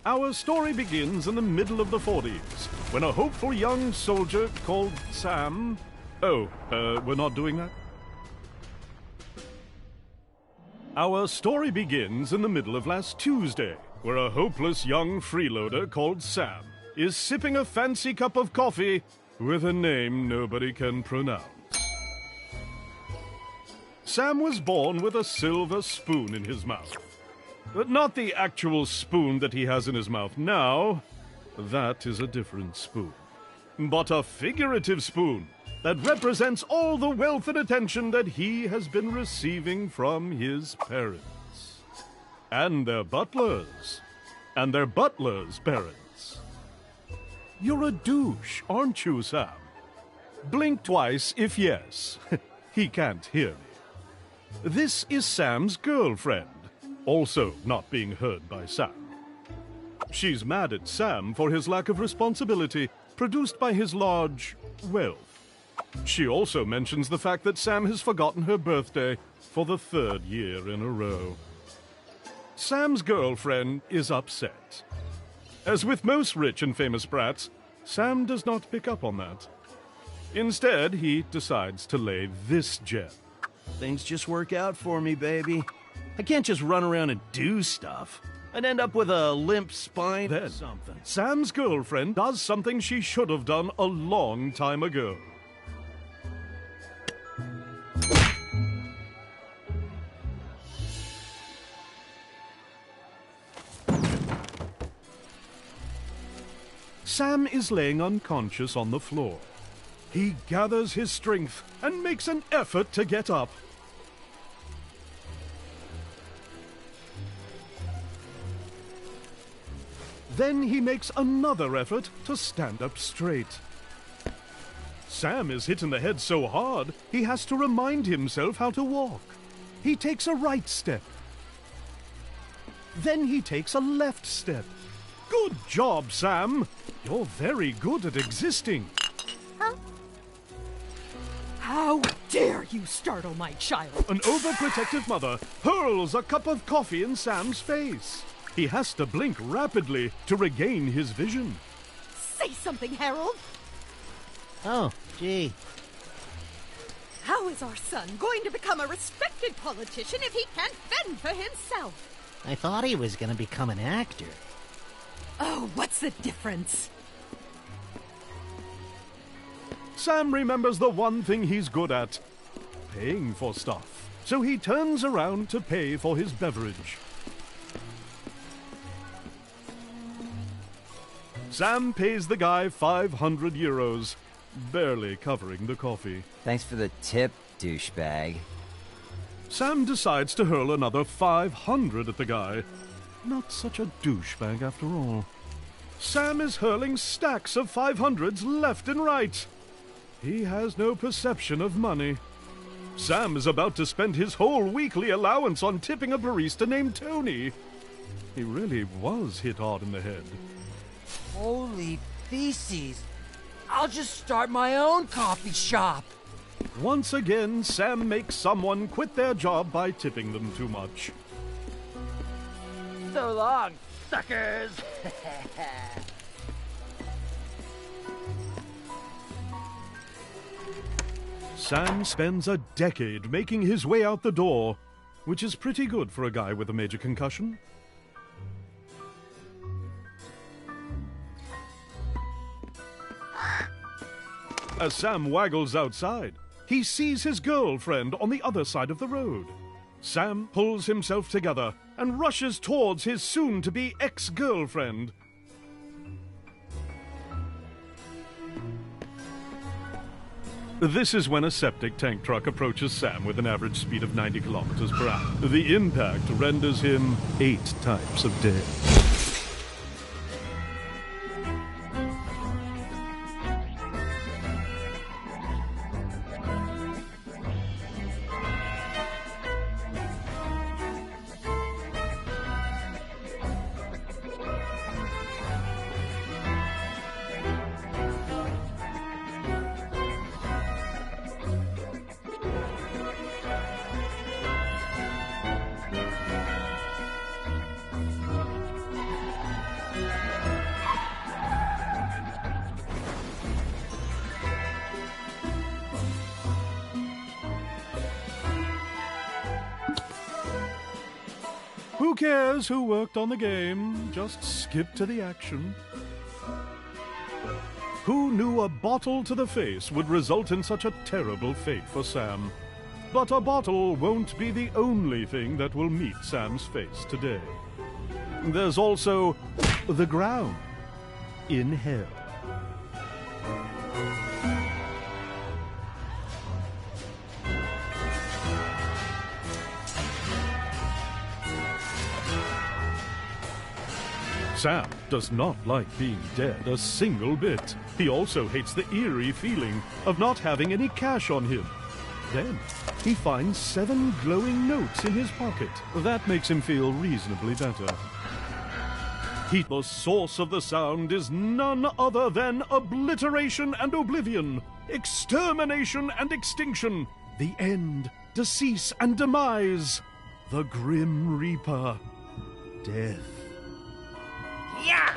Our story begins in the middle of the 40s, when a hopeful young soldier called Sam... we're not doing that? Our story begins in the middle of last Tuesday, where a hopeless young freeloader called Sam is sipping a fancy cup of coffee with a name nobody can pronounce. Sam was born with a silver spoon in his mouth. But not the actual spoon that he has in his mouth now. That is a different spoon. But a figurative spoon that represents all the wealth and attention that he has been receiving from his parents. And their butlers. And their butlers' parents. You're a douche, aren't you, Sam? Blink twice if yes. He can't hear me. This is Sam's girlfriend, also not being heard by Sam. She's mad at Sam for his lack of responsibility produced by his large wealth. She also mentions the fact that Sam has forgotten her birthday for the 3rd year in a row. Sam's girlfriend is upset. As with most rich and famous brats, Sam does not pick up on that. Instead, he decides to lay this gem. Things just work out for me, baby. I can't just run around and do stuff. I'd end up with a limp spine or something. Sam's girlfriend does something she should have done a long time ago. Sam is laying unconscious on the floor. He gathers his strength and makes an effort to get up. Then he makes another effort to stand up straight. Sam is hit in the head so hard, he has to remind himself how to walk. He takes a right step. Then he takes a left step. Good job, Sam! You're very good at existing. Huh? How dare you startle my child? An overprotective mother hurls a cup of coffee in Sam's face. He has to blink rapidly to regain his vision. Say something, Harold! Oh, gee. How is our son going to become a respected politician if he can't fend for himself? I thought he was gonna become an actor. Oh, what's the difference? Sam remembers the one thing he's good at, paying for stuff. So he turns around to pay for his beverage. Sam pays the guy 500 euros, barely covering the coffee. Thanks for the tip, douchebag. Sam decides to hurl another 500 at the guy. Not such a douchebag after all. Sam is hurling stacks of 500s left and right. He has no perception of money. Sam is about to spend his whole weekly allowance on tipping a barista named Tony. He really was hit hard in the head. Holy feces! I'll just start my own coffee shop! Once again, Sam makes someone quit their job by tipping them too much. So long, suckers! Sam spends a decade making his way out the door, which is pretty good for a guy with a major concussion. As Sam waggles outside, he sees his girlfriend on the other side of the road. Sam pulls himself together and rushes towards his soon-to-be ex-girlfriend. This is when a septic tank truck approaches Sam with an average speed of 90 kilometers per hour. The impact renders him 8 types of dead. Who cares who worked on the game? Just skip to the action. Who knew a bottle to the face would result in such a terrible fate for Sam? But a bottle won't be the only thing that will meet Sam's face today. There's also the ground in hell. Sam does not like being dead a single bit. He also hates the eerie feeling of not having any cash on him. Then he finds 7 glowing notes in his pocket. That makes him feel reasonably better. The source of the sound is none other than obliteration and oblivion, extermination and extinction, the end, decease and demise, the Grim Reaper, death. Yeah!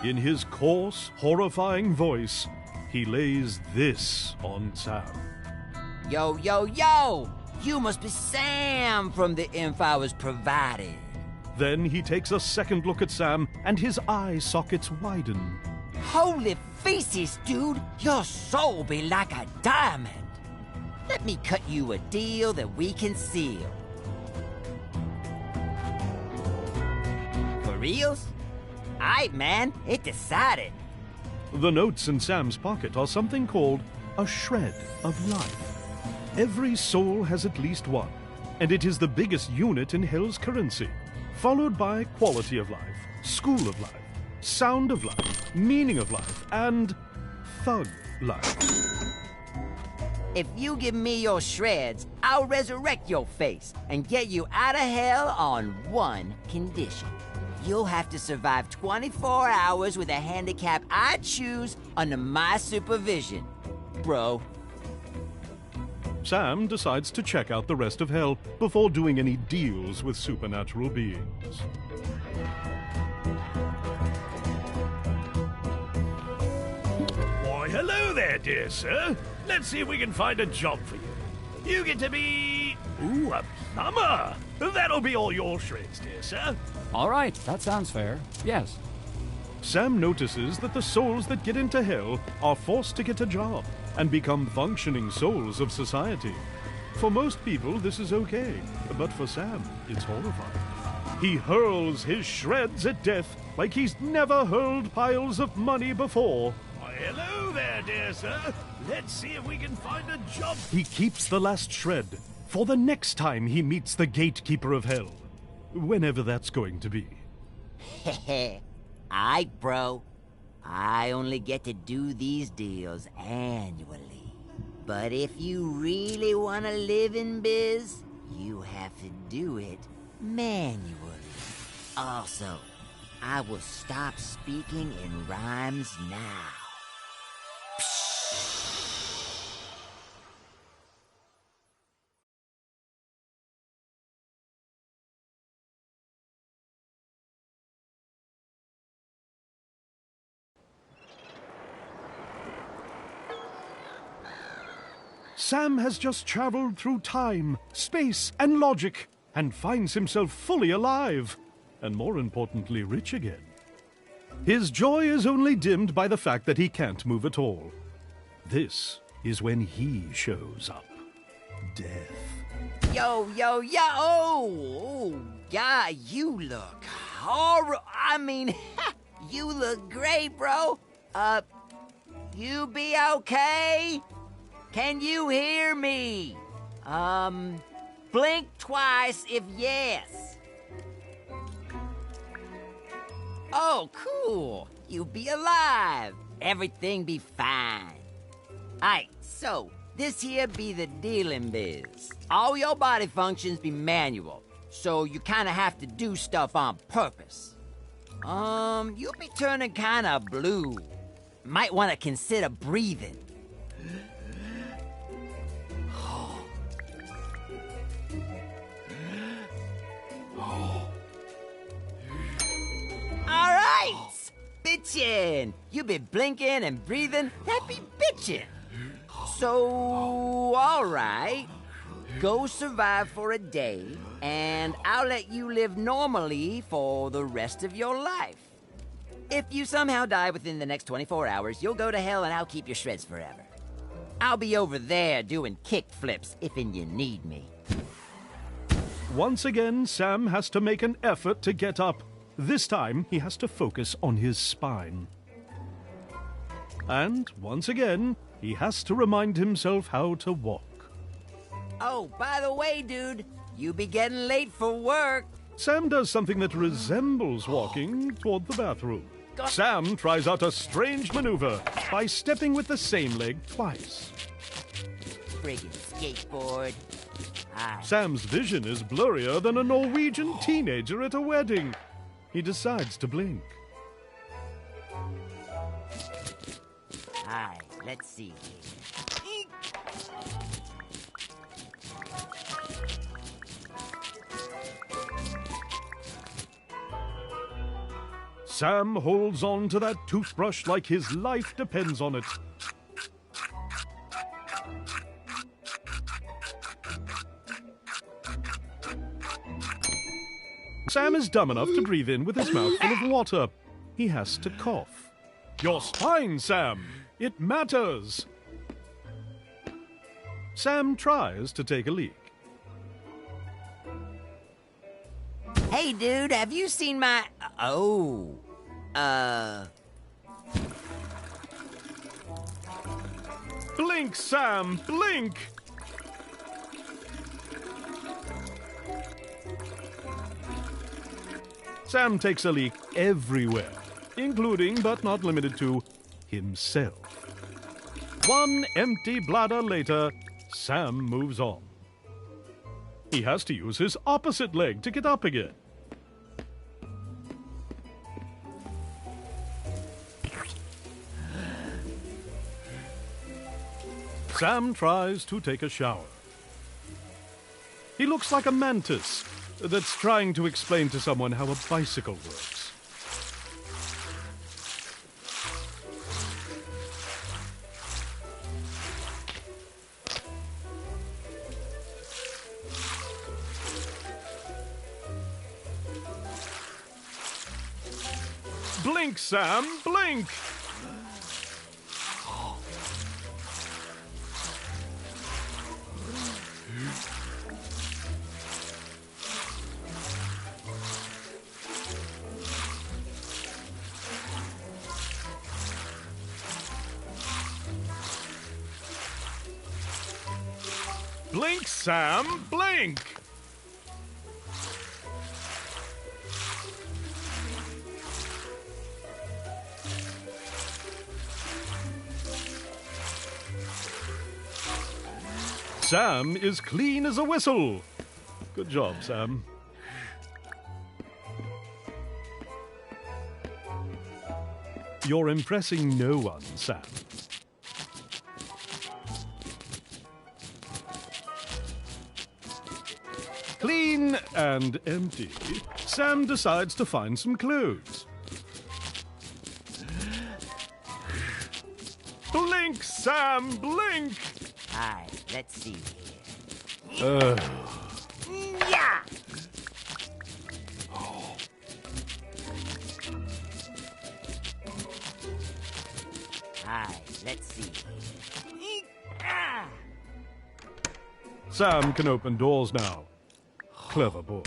In his coarse, horrifying voice, he lays this on Sam. Yo, yo, yo! You must be Sam from the info I was provided. Then he takes a second look at Sam, and his eye sockets widen. Holy feces, dude! Your soul be like a diamond. Let me cut you a deal that we can seal. For reals? Aight, man, it decided. The notes in Sam's pocket are something called a shred of life. Every soul has at least one, and it is the biggest unit in Hell's currency, followed by quality of life, school of life, sound of life, meaning of life, and thug life. If you give me your shreds, I'll resurrect your face and get you out of hell on one condition. You'll have to survive 24 hours with a handicap I choose under my supervision, bro. Sam decides to check out the rest of Hell before doing any deals with supernatural beings. Why, hello there, dear sir. Let's see if we can find a job for you. You get to be... ooh, a plumber. That'll be all your shreds, dear sir. All right, that sounds fair. Yes. Sam notices that the souls that get into Hell are forced to get a job and become functioning souls of society. For most people, this is okay, but for Sam, it's horrifying. He hurls his shreds at death like he's never hurled piles of money before. Why, hello there, dear sir. Let's see if we can find a job. He keeps the last shred for the next time he meets the gatekeeper of Hell, whenever that's going to be. Heh. Aight, bro. I only get to do these deals annually. But if you really want to live in biz, you have to do it manually. Also, I will stop speaking in rhymes now. Sam has just traveled through time, space, and logic, and finds himself fully alive, and more importantly, rich again. His joy is only dimmed by the fact that he can't move at all. This is when he shows up. Death. Yo, yo, yo! Oh, yeah, you look horrible. I mean, you look great, bro. You be okay? Can you hear me? Blink twice if yes. Oh, cool. You be alive. Everything be fine. Aight, so this here be the dealing biz. All your body functions be manual, so you kinda have to do stuff on purpose. You'll be turning kinda blue. Might wanna consider breathing. Alright! Bitchin'! You been blinking and breathing, that be bitchin'. So, alright. Go survive for a day, and I'll let you live normally for the rest of your life. If you somehow die within the next 24 hours, you'll go to hell and I'll keep your shreds forever. I'll be over there doing kick flips if and you need me. Once again, Sam has to make an effort to get up. This time, he has to focus on his spine. And once again, he has to remind himself how to walk. Oh, by the way, dude, you be getting late for work. Sam does something that resembles walking toward the bathroom. Sam tries out a strange maneuver by stepping with the same leg twice. Friggin' skateboard. Hi. Sam's vision is blurrier than a Norwegian teenager at a wedding. He decides to blink. Hi, let's see. Sam holds on to that toothbrush like his life depends on it. Sam is dumb enough to breathe in with his mouth full of water. He has to cough. Your spine, Sam! It matters! Sam tries to take a leak. Hey, dude, have you seen my... Blink, Sam! Blink! Sam takes a leak everywhere, including but not limited to himself. One empty bladder later, Sam moves on. He has to use his opposite leg to get up again. Sam tries to take a shower. He looks like a mantis that's trying to explain to someone how a bicycle works. Blink, Sam, blink! Blink, Sam, blink! Sam is clean as a whistle. Good job, Sam. You're impressing no one, Sam. Clean and empty, Sam decides to find some clothes. Blink, Sam, blink! Hi, let's see here. Yeah! Hi, let's see here. Ah! Sam can open doors now. Clever boy.